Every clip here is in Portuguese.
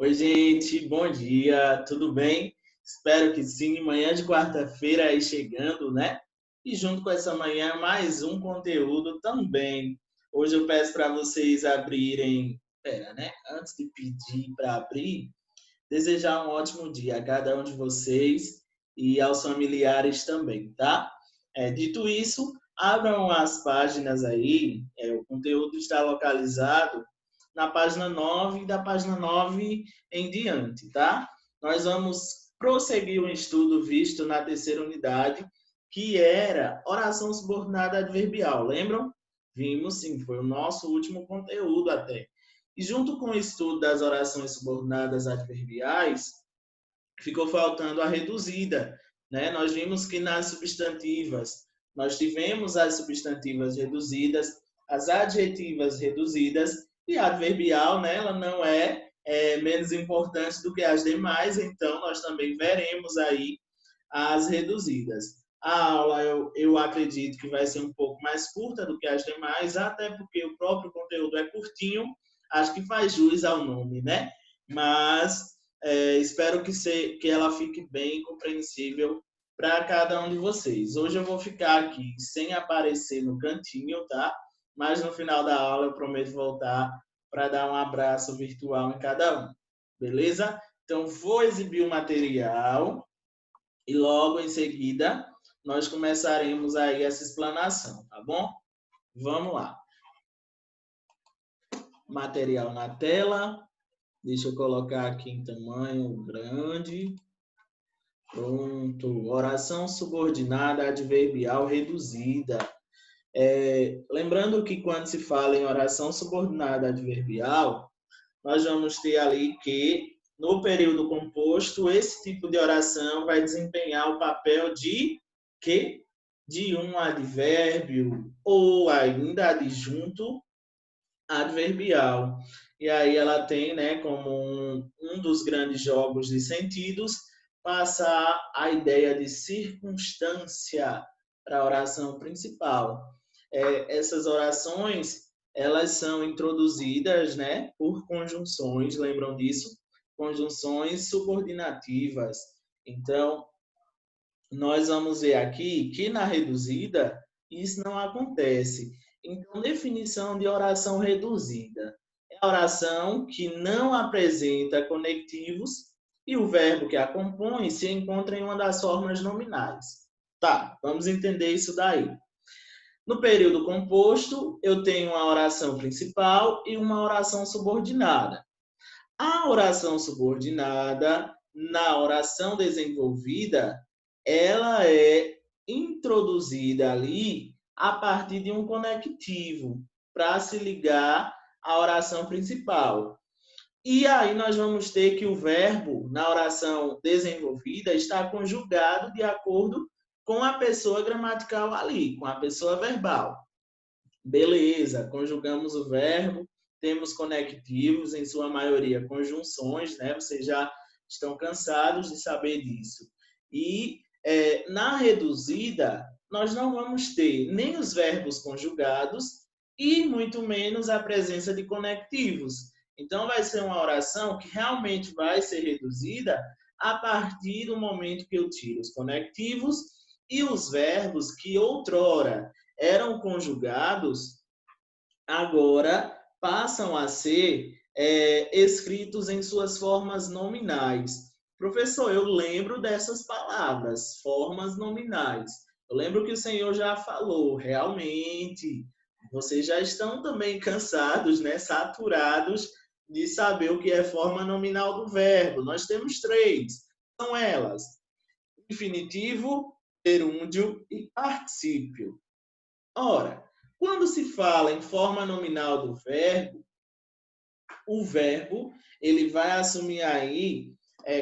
Oi, gente, bom dia, tudo bem? Espero que sim. Manhã de quarta-feira aí chegando, né? E junto com essa manhã, mais um conteúdo também. Hoje eu peço para vocês abrirem. Pera, né? Antes de pedir para abrir, desejar um ótimo dia a cada um de vocês e aos familiares também, tá? Dito isso, abram as páginas aí. O conteúdo está localizado na página 9 e da página 9 em diante, tá? Nós vamos prosseguir o estudo visto na terceira unidade, que era oração subordinada adverbial. Lembram? Vimos, sim, foi o nosso último conteúdo até. E junto com o estudo das orações subordinadas adverbiais, ficou faltando a reduzida, né? Nós vimos que nas substantivas, nós tivemos as substantivas reduzidas, as adjetivas reduzidas, e a adverbial, né, ela não é menos importante do que as demais, então nós também veremos aí as reduzidas. A aula, eu acredito que vai ser um pouco mais curta do que as demais, até porque o próprio conteúdo é curtinho, acho que faz jus ao nome, né? Mas espero que ela fique bem compreensível para cada um de vocês. Hoje eu vou ficar aqui sem aparecer no cantinho, tá? Mas no final da aula eu prometo voltar para dar um abraço virtual em cada um. Beleza? Então vou exibir o material e logo em seguida nós começaremos aí essa explanação, tá bom? Vamos lá. Material na tela. Deixa eu colocar aqui em tamanho grande. Pronto. Oração subordinada adverbial reduzida. Lembrando que quando se fala em oração subordinada adverbial, nós vamos ter ali que, no período composto, esse tipo de oração vai desempenhar o papel de quê? De um advérbio ou ainda adjunto adverbial. E aí ela tem, né, como um dos grandes jogos de sentidos, passar a ideia de circunstância para a oração principal. Essas orações, elas são introduzidas, né, por conjunções, lembram disso? Conjunções subordinativas. Então, nós vamos ver aqui que na reduzida isso não acontece. Então, definição de oração reduzida. É a oração que não apresenta conectivos e o verbo que a compõe se encontra em uma das formas nominais. Tá, vamos entender isso daí. No período composto, eu tenho uma oração principal e uma oração subordinada. A oração subordinada, na oração desenvolvida, ela é introduzida ali a partir de um conectivo para se ligar à oração principal. E aí nós vamos ter que o verbo na oração desenvolvida está conjugado de acordo com a pessoa gramatical ali, com a pessoa verbal. Beleza, conjugamos o verbo, temos conectivos, em sua maioria conjunções, né? Vocês já estão cansados de saber disso. E na reduzida, nós não vamos ter nem os verbos conjugados e muito menos a presença de conectivos. Então, vai ser uma oração que realmente vai ser reduzida a partir do momento que eu tiro os conectivos e os verbos que outrora eram conjugados, agora passam a ser escritos em suas formas nominais. Professor, eu lembro dessas palavras, formas nominais. Eu lembro que o Senhor já falou, realmente, vocês já estão também cansados, né, saturados de saber o que é forma nominal do verbo. Nós temos três, são elas: infinitivo, gerúndio e particípio. Ora, quando se fala em forma nominal do verbo, o verbo ele vai assumir aí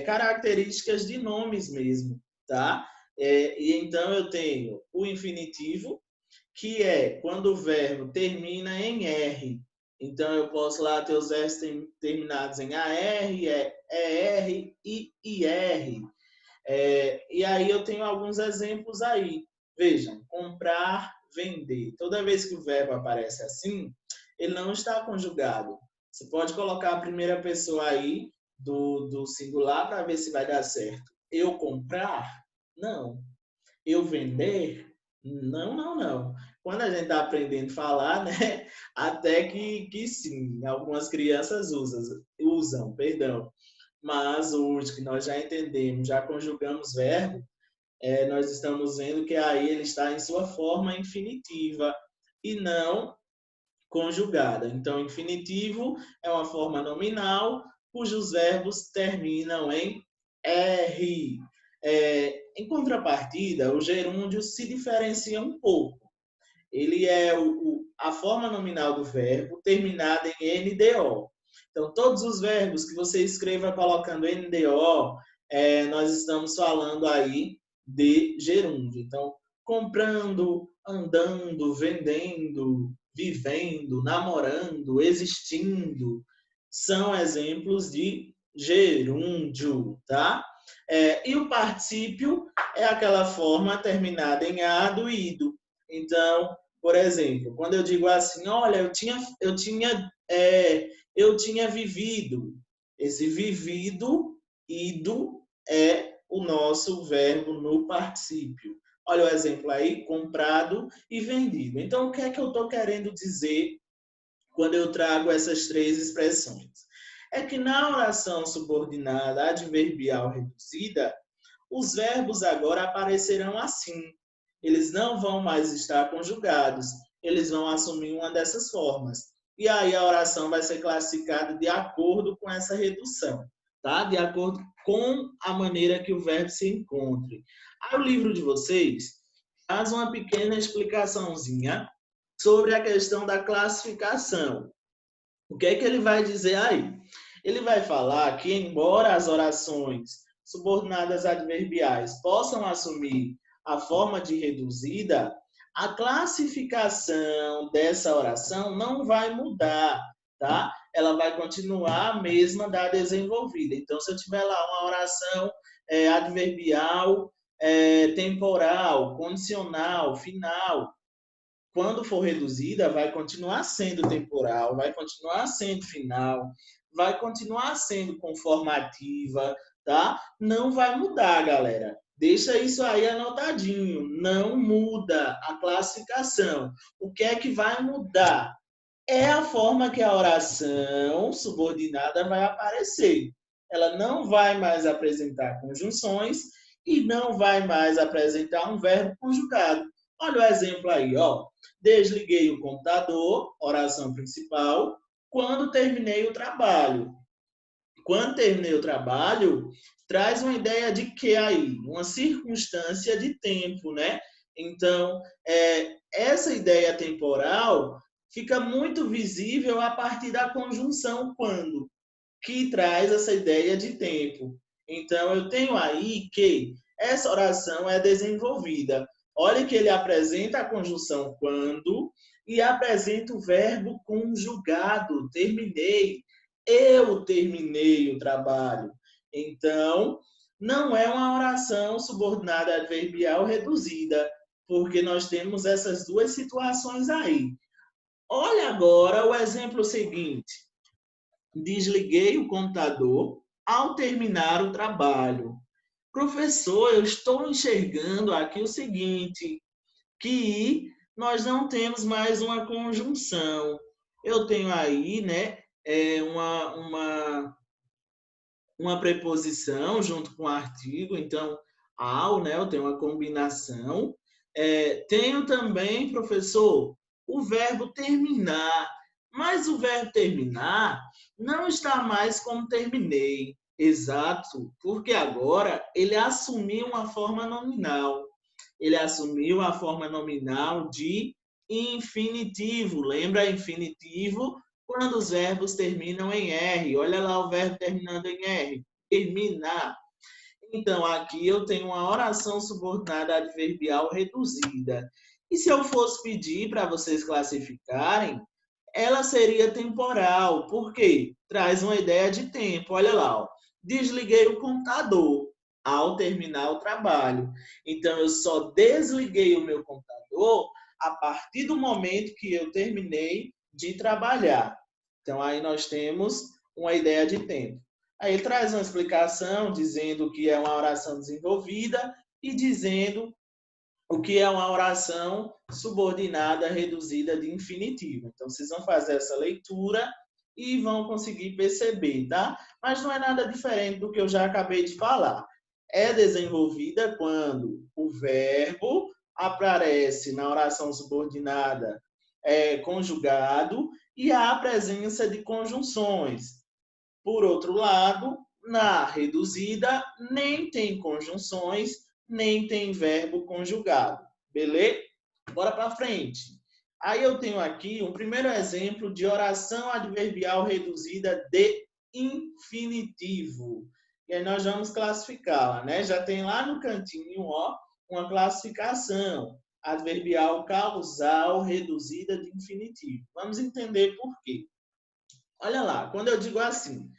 características de nomes mesmo, tá? E então eu tenho o infinitivo, que é quando o verbo termina em R. Então eu posso lá ter os verbos terminados em AR, ER e IR. E aí eu tenho alguns exemplos aí. Vejam, comprar, vender. Toda vez que o verbo aparece assim, ele não está conjugado. Você pode colocar a primeira pessoa aí do singular para ver se vai dar certo. Eu comprar? Não. Eu vender? Não, não, não. Quando a gente está aprendendo a falar, né? Até que sim, algumas crianças usam, perdão. Mas hoje que nós já entendemos, já conjugamos verbo, nós estamos vendo que aí ele está em sua forma infinitiva e não conjugada. Então, infinitivo é uma forma nominal cujos verbos terminam em R. Em contrapartida, o gerúndio se diferencia um pouco. Ele é a forma nominal do verbo terminada em NDO. Então, todos os verbos que você escreva colocando NDO, nós estamos falando aí de gerúndio. Então, comprando, andando, vendendo, vivendo, namorando, existindo, são exemplos de gerúndio, tá? E o particípio é aquela forma terminada em ado e ido. Então, por exemplo, quando eu digo assim, olha, eu tinha vivido. Esse vivido, ido, é o nosso verbo no particípio. Olha o exemplo aí, comprado e vendido. Então, o que é que eu estou querendo dizer quando eu trago essas três expressões? É que na oração subordinada adverbial reduzida, os verbos agora aparecerão assim. Eles não vão mais estar conjugados, eles vão assumir uma dessas formas. E aí a oração vai ser classificada de acordo com essa redução, tá? De acordo com a maneira que o verbo se encontre. Aí o livro de vocês faz uma pequena explicaçãozinha sobre a questão da classificação. O que é que ele vai dizer aí? Ele vai falar que, embora as orações subordinadas adverbiais possam assumir a forma de reduzida, a classificação dessa oração não vai mudar, tá? Ela vai continuar a mesma da desenvolvida. Então, se eu tiver lá uma oração adverbial, temporal, condicional, final, quando for reduzida, vai continuar sendo temporal, vai continuar sendo final, vai continuar sendo conformativa, tá? Não vai mudar, galera. Deixa isso aí anotadinho. Não muda a classificação. O que é que vai mudar? É a forma que a oração subordinada vai aparecer. Ela não vai mais apresentar conjunções e não vai mais apresentar um verbo conjugado. Olha o exemplo aí, ó. Desliguei o computador, oração principal, quando terminei o trabalho. Quando terminei o trabalho, traz uma ideia de que aí? Uma circunstância de tempo, né? Então, essa ideia temporal fica muito visível a partir da conjunção quando, que traz essa ideia de tempo. Então, eu tenho aí que essa oração é desenvolvida. Olha que ele apresenta a conjunção quando e apresenta o verbo conjugado, terminei. Eu terminei o trabalho. Então, não é uma oração subordinada adverbial reduzida, porque nós temos essas duas situações aí. Olha agora o exemplo seguinte. Desliguei o computador ao terminar o trabalho. Professor, eu estou enxergando aqui o seguinte, que nós não temos mais uma conjunção. Eu tenho aí, né, uma preposição junto com o artigo, então, ao, né, eu tenho uma combinação. Tenho também, professor, o verbo terminar, mas o verbo terminar não está mais como terminei. Exato, porque agora ele assumiu uma forma nominal. Ele assumiu a forma nominal de infinitivo. Lembra infinitivo? Quando os verbos terminam em R. Olha lá o verbo terminando em R. Terminar. Então, aqui eu tenho uma oração subordinada adverbial reduzida. E se eu fosse pedir para vocês classificarem, ela seria temporal. Por quê? Traz uma ideia de tempo. Olha lá, ó. Desliguei o computador ao terminar o trabalho. Então, eu só desliguei o meu computador a partir do momento que eu terminei de trabalhar. Então, aí nós temos uma ideia de tempo. Aí ele traz uma explicação dizendo que é uma oração desenvolvida e dizendo o que é uma oração subordinada reduzida de infinitivo. Então, vocês vão fazer essa leitura e vão conseguir perceber, tá? Mas não é nada diferente do que eu já acabei de falar. É desenvolvida quando o verbo aparece na oração subordinada conjugado e há a presença de conjunções. Por outro lado, na reduzida, nem tem conjunções, nem tem verbo conjugado. Beleza? Bora para frente. Aí eu tenho aqui um primeiro exemplo de oração adverbial reduzida de infinitivo. E aí nós vamos classificá-la, né? Já tem lá no cantinho, ó, uma classificação adverbial causal reduzida de infinitivo. Vamos entender por quê. Olha lá, quando eu digo assim,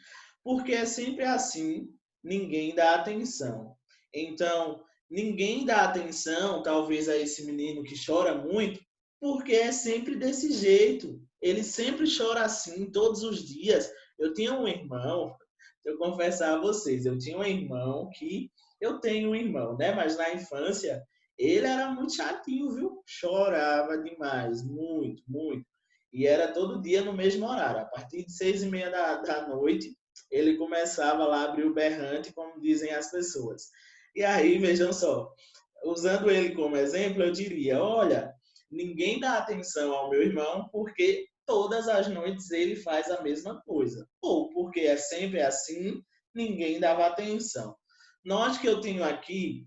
porque é sempre assim, ninguém dá atenção. Então, ninguém dá atenção, talvez, a esse menino que chora muito, porque é sempre desse jeito. Ele sempre chora assim, todos os dias. Eu tinha um irmão, eu confessar a vocês, eu tinha um irmão que... Eu tenho um irmão, né? Mas na infância, ele era muito chatinho, viu? Chorava demais, muito, muito. E era todo dia no mesmo horário. A partir de 6h30 da noite, ele começava lá a abrir o berrante, como dizem as pessoas. E aí, vejam só, usando ele como exemplo, eu diria, olha, ninguém dá atenção ao meu irmão porque todas as noites ele faz a mesma coisa. Ou porque é sempre assim, ninguém dava atenção. Note que eu tenho aqui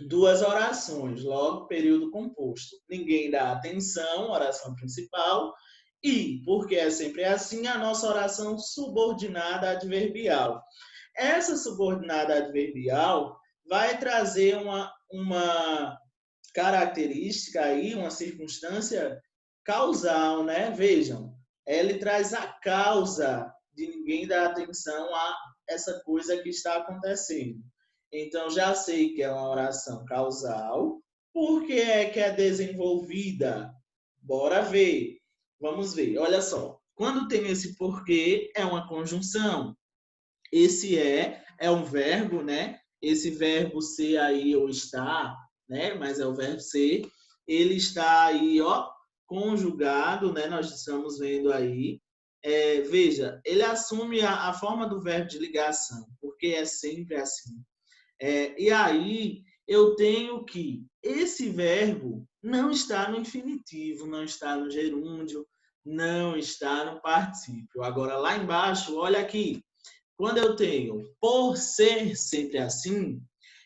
duas orações, logo período composto. Ninguém dá atenção, oração principal, e, porque é sempre assim, a nossa oração subordinada adverbial. Essa subordinada adverbial vai trazer uma característica aí, uma circunstância causal, né? Vejam, ele traz a causa de ninguém dar atenção a essa coisa que está acontecendo. Então, já sei que é uma oração causal. Por que é que é desenvolvida? Bora ver. Vamos ver. Olha só. Quando tem esse porquê, é uma conjunção. Esse é um verbo, né? Esse verbo ser aí ou estar, né? Mas é o verbo ser. Ele está aí, ó, conjugado, né? Nós estamos vendo aí. Veja, ele assume a forma do verbo de ligação, porque é sempre assim. E aí eu tenho que esse verbo não está no infinitivo, não está no gerúndio, não está no particípio. Agora, lá embaixo, olha aqui. Quando eu tenho por ser sempre assim,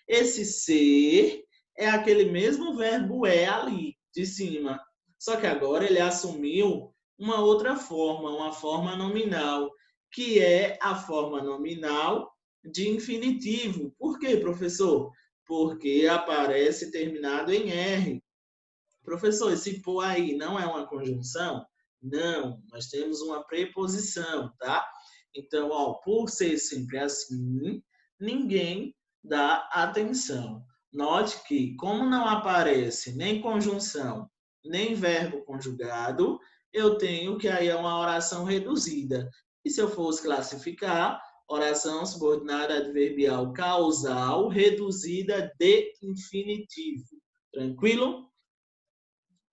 esse ser é aquele mesmo verbo ali, de cima. Só que agora ele assumiu uma outra forma, uma forma nominal, que é a forma nominal de infinitivo. Por quê, professor? Porque aparece terminado em R. Professor, esse por aí não é uma conjunção? Não, nós temos uma preposição, tá? Então, ó, por ser sempre assim, ninguém dá atenção. Note que, como não aparece nem conjunção, nem verbo conjugado, eu tenho que aí é uma oração reduzida. E se eu fosse classificar, oração subordinada adverbial causal reduzida de infinitivo. Tranquilo?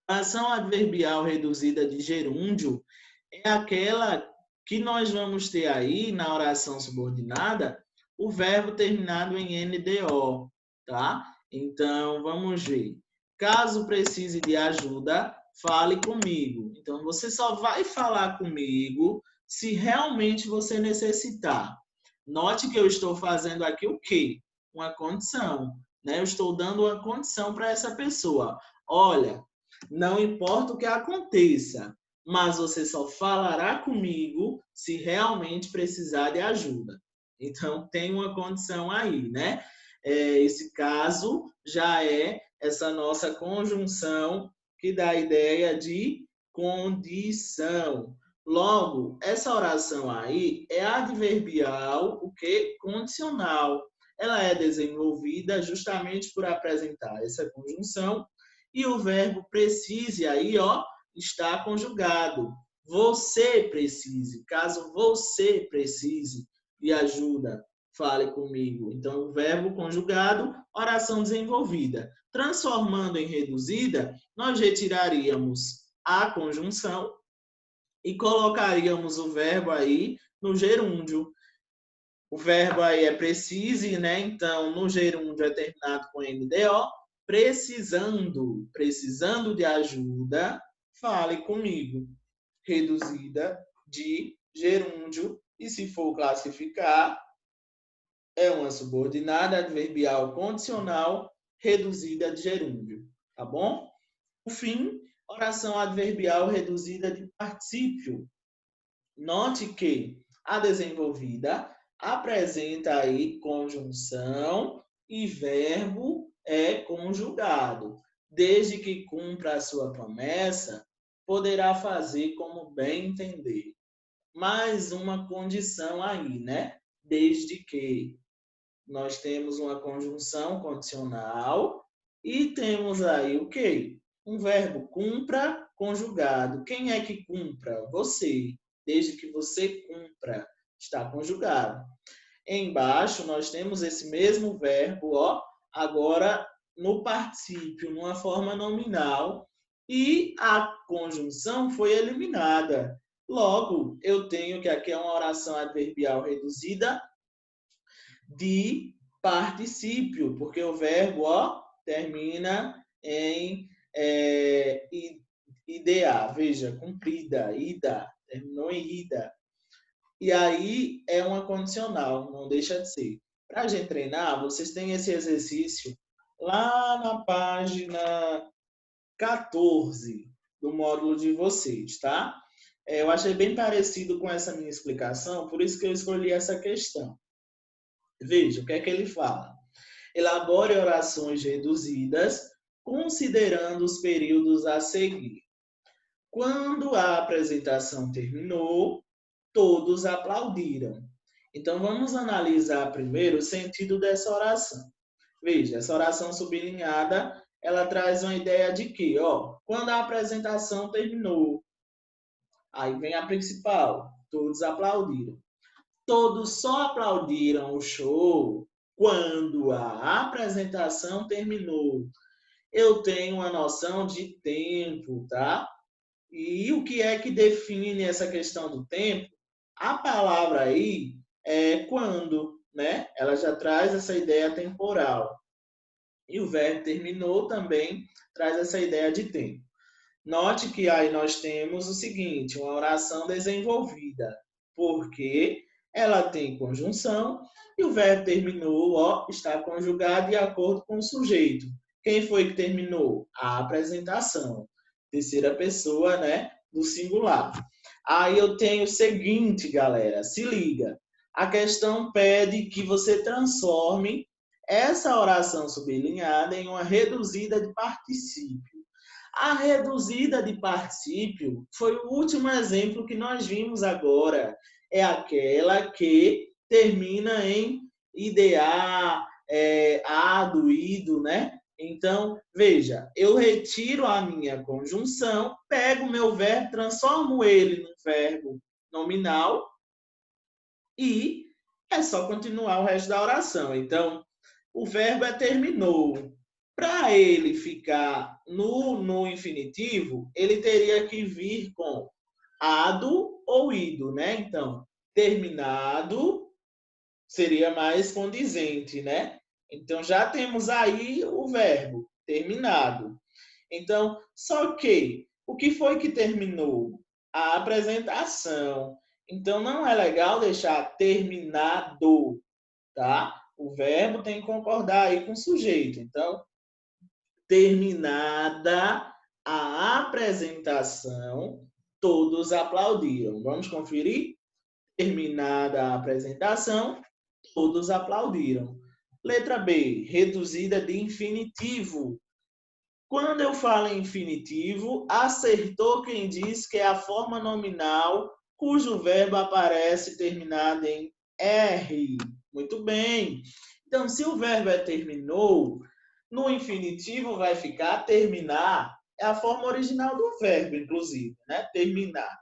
A ação adverbial reduzida de gerúndio é aquela que nós vamos ter aí na oração subordinada o verbo terminado em NDO, tá? Então, vamos ver. Caso precise de ajuda, fale comigo. Então, você só vai falar comigo se realmente você necessitar. Note que eu estou fazendo aqui o quê? Uma condição, né? Eu estou dando uma condição para essa pessoa. Olha, não importa o que aconteça, mas você só falará comigo se realmente precisar de ajuda. Então, tem uma condição aí, né? Esse caso já é essa nossa conjunção que dá a ideia de condição. Logo, essa oração aí é adverbial, o que? Condicional. Ela é desenvolvida justamente por apresentar essa conjunção e o verbo precise aí, ó, está conjugado. Você precise, caso você precise, de ajuda, fale comigo. Então, o verbo conjugado, oração desenvolvida. Transformando em reduzida, nós retiraríamos a conjunção e colocaríamos o verbo aí no gerúndio. O verbo aí é precise, né? Então, no gerúndio é terminado com MDO. Precisando de ajuda, fale comigo. Reduzida de gerúndio. E se for classificar, é uma subordinada adverbial condicional reduzida de gerúndio. Tá bom? Por fim, oração adverbial reduzida de particípio. Note que a desenvolvida apresenta aí conjunção e verbo é conjugado. Desde que cumpra a sua promessa, poderá fazer como bem entender. Mais uma condição aí, né? Desde que nós temos uma conjunção condicional e temos aí o quê? Um verbo cumpra conjugado. Quem é que cumpra? Você. Desde que você cumpra, está conjugado. Embaixo nós temos esse mesmo verbo, ó, agora no particípio, numa forma nominal, e a conjunção foi eliminada. Logo, eu tenho que aqui é uma oração adverbial reduzida de particípio, porque o verbo ó, termina em ida, veja, cumprida, ida, terminou em ida. E aí é uma condicional, não deixa de ser. Para a gente treinar, vocês têm esse exercício lá na página 14 do módulo de vocês, tá? Eu achei bem parecido com essa minha explicação, por isso que eu escolhi essa questão. Veja, o que é que ele fala? Elabore orações reduzidas, considerando os períodos a seguir. Quando a apresentação terminou, todos aplaudiram. Então, vamos analisar primeiro o sentido dessa oração. Veja, essa oração sublinhada, ela traz uma ideia de que, ó, quando a apresentação terminou, aí vem a principal, todos aplaudiram. Todos só aplaudiram o show quando a apresentação terminou. Eu tenho uma noção de tempo, tá? E o que é que define essa questão do tempo? A palavra aí é quando, né? Ela já traz essa ideia temporal. E o verbo terminou também traz essa ideia de tempo. Note que aí nós temos o seguinte, uma oração desenvolvida, porque ela tem conjunção e o verbo terminou, ó, está conjugado de acordo com o sujeito. Quem foi que terminou? A apresentação. Terceira pessoa, né, do singular. Aí eu tenho o seguinte, galera, se liga. A questão pede que você transforme essa oração sublinhada em uma reduzida de particípio. A reduzida de particípio foi o último exemplo que nós vimos agora. É aquela que termina em IDA, ado, ido, né? Então, veja, eu retiro a minha conjunção, pego o meu verbo, transformo ele num verbo nominal e é só continuar o resto da oração. Então, o verbo é terminou. Para ele ficar no infinitivo, ele teria que vir com ado ou ido, né? Então, terminado seria mais condizente, né? Então, já temos aí o verbo terminado. Então, só que, o que foi que terminou? A apresentação. Então, não é legal deixar terminado, tá? O verbo tem que concordar aí com o sujeito. Então, terminada a apresentação, todos aplaudiram. Vamos conferir? Terminada a apresentação, todos aplaudiram. Letra B, reduzida de infinitivo. Quando eu falo em infinitivo, acertou quem diz que é a forma nominal cujo verbo aparece terminado em R. Muito bem. Então, se o verbo é terminou, no infinitivo vai ficar terminar. É a forma original do verbo, inclusive, né? Terminar.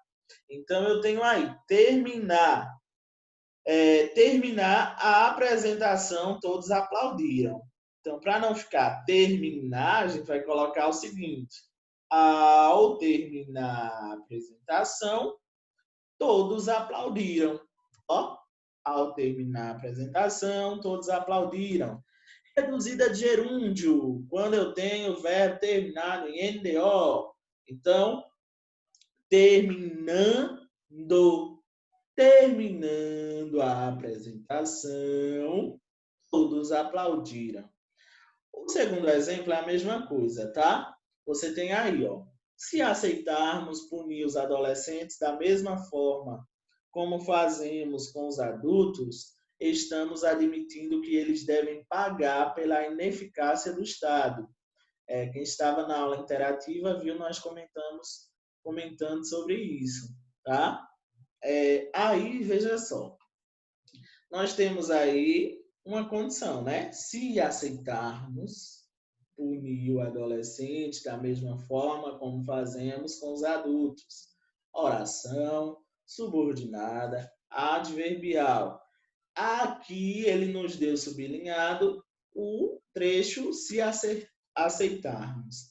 Então, eu tenho aí terminar. terminar a apresentação, todos aplaudiram. Então, para não ficar terminar, a gente vai colocar o seguinte: ao terminar a apresentação, todos aplaudiram. Ó, ao terminar a apresentação, todos aplaudiram. Reduzida de gerúndio, quando eu tenho o verbo terminado em NDO. Então, terminando a apresentação, todos aplaudiram. O segundo exemplo é a mesma coisa, tá? Você tem aí, ó. Se aceitarmos punir os adolescentes da mesma forma como fazemos com os adultos, estamos admitindo que eles devem pagar pela ineficácia do Estado. Quem estava na aula interativa viu nós comentando sobre isso, tá? Aí, veja só, nós temos aí uma condição, né? Se aceitarmos punir o adolescente da mesma forma como fazemos com os adultos. Oração, subordinada, adverbial. Aqui ele nos deu sublinhado o trecho se aceitarmos.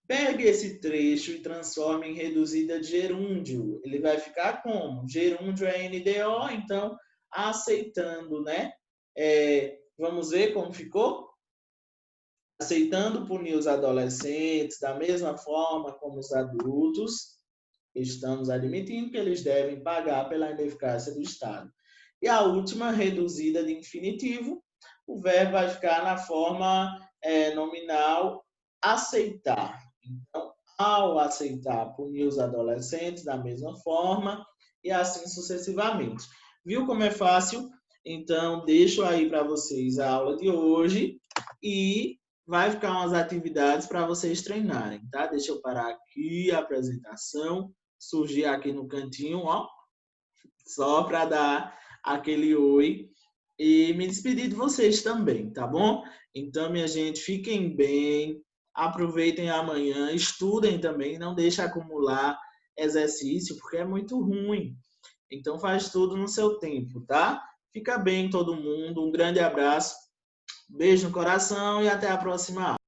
Pegue esse trecho e transforme em reduzida de gerúndio. Ele vai ficar como? Gerúndio é NDO, então aceitando, né? Vamos ver como ficou? Aceitando punir os adolescentes da mesma forma como os adultos, estamos admitindo que eles devem pagar pela ineficácia do Estado. E a última, reduzida de infinitivo, o verbo vai ficar na forma nominal aceitar. Então, ao aceitar punir os adolescentes da mesma forma e assim sucessivamente. Viu como é fácil? Então, deixo aí para vocês a aula de hoje e vai ficar umas atividades para vocês treinarem, tá? Deixa eu parar aqui a apresentação, surgir aqui no cantinho, ó, só para dar aquele oi e me despedir de vocês também, tá bom? Então, minha gente, fiquem bem, aproveitem amanhã, estudem também, não deixem acumular exercício, porque é muito ruim. Então, faz tudo no seu tempo, tá? Fica bem todo mundo, um grande abraço, beijo no coração e até a próxima aula.